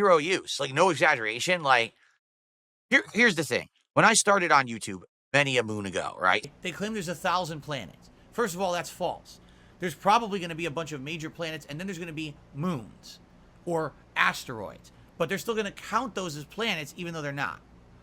zero use, like no exaggeration. Like here's the thing. When I started on YouTube many a moon ago, right? They claim there's 1,000 planets. First of all, that's false. There's probably going to be a bunch of major planets, and then there's going to be moons or asteroids. But they're still going to count those as planets, even though they're not.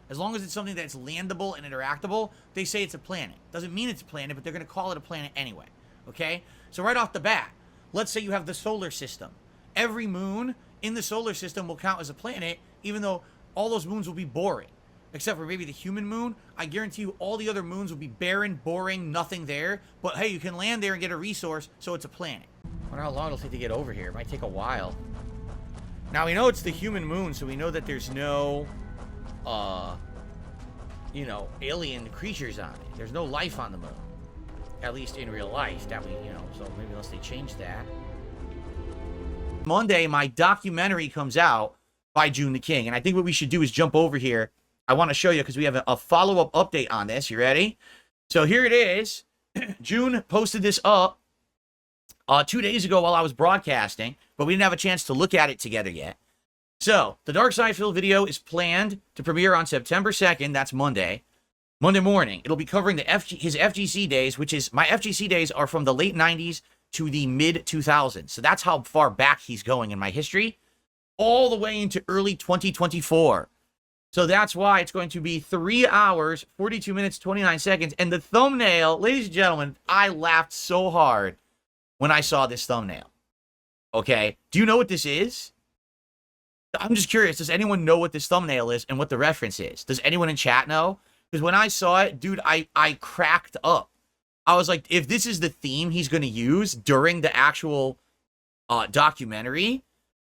As long as it's something that's landable and interactable, they say it's a planet. Doesn't mean it's a planet, but they're going to call it a planet anyway. Okay? So right off the bat, let's say you have the solar system. Every moon in the solar system will count as a planet, even though all those moons will be boring. Except for maybe the human moon. I guarantee you all the other moons will be barren, boring, nothing there. But hey, you can land there and get a resource, so it's a planet. I wonder how long it'll take to get over here. It might take a while. Now, we know it's the human moon, so we know that there's no, alien creatures on it. There's no life on the moon. At least in real life, that we, so maybe unless they change that. Monday, my documentary comes out by June the King. And I think what we should do is jump over here. I want to show you because we have a follow-up update on this. You ready? So here it is. June posted this up 2 days ago while I was broadcasting, but we didn't have a chance to look at it together yet. So the Dark Side Phil video is planned to premiere on September 2nd. That's Monday morning. It'll be covering his FGC days, which is, my FGC days are from the late 90s to the mid 2000s. So that's how far back he's going in my history, all the way into early 2024. So that's why it's going to be 3 hours, 42 minutes, 29 seconds. And the thumbnail, ladies and gentlemen, I laughed so hard when I saw this thumbnail. Okay. Do you know what this is? I'm just curious. Does anyone know what this thumbnail is and what the reference is? Does anyone in chat know? Because when I saw it, dude, I cracked up. I was like, if this is the theme he's going to use during the actual documentary,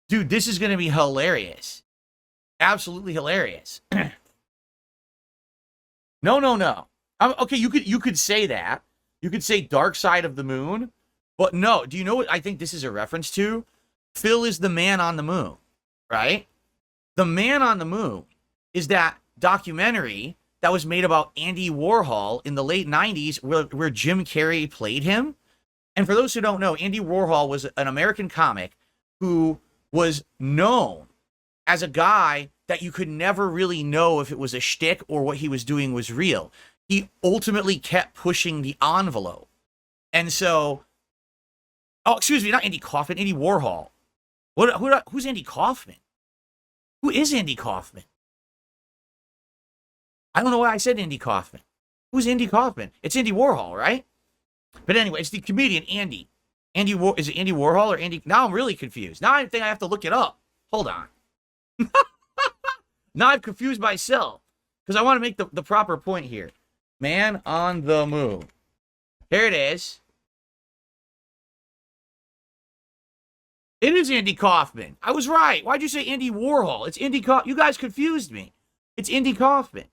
dude, this is going to be hilarious. Absolutely hilarious. No. Okay, you could say that. You could say Dark Side of the Moon. But no, do you know what I think this is a reference to? Phil is the Man on the Moon, right? The Man on the Moon is that documentary that was made about Andy Warhol in the late 90s where Jim Carrey played him. And for those who don't know, Andy Warhol was an American comic who was known as a guy that you could never really know if it was a shtick or what he was doing was real. He ultimately kept pushing the envelope. And so, excuse me, not Andy Kaufman, Andy Warhol. Who's Andy Kaufman? Who is Andy Kaufman? I don't know why I said Andy Kaufman. Who's Andy Kaufman? It's Andy Warhol, right? But anyway, it's the comedian Andy. Is it Andy Warhol or Andy? Now I'm really confused. Now I think I have to look it up. Hold on. Now I've confused myself because I want to make the proper point here. Man on the Moon. Here it is. It is Andy Kaufman. I was right. Why'd you say Andy Warhol? It's Andy Kaufman. You guys confused me. It's Andy Kaufman.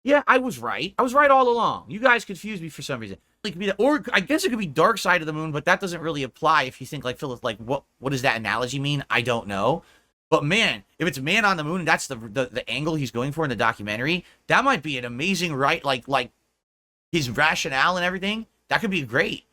Yeah, I was right. I was right all along. You guys confused me for some reason. It could be that, or I guess it could be Dark Side of the Moon, but that doesn't really apply if you think like Philip. Like, what does that analogy mean? I don't know. But man, if it's Man on the Moon, and that's the angle he's going for in the documentary, that might be an amazing, right? Like his rationale and everything. That could be great.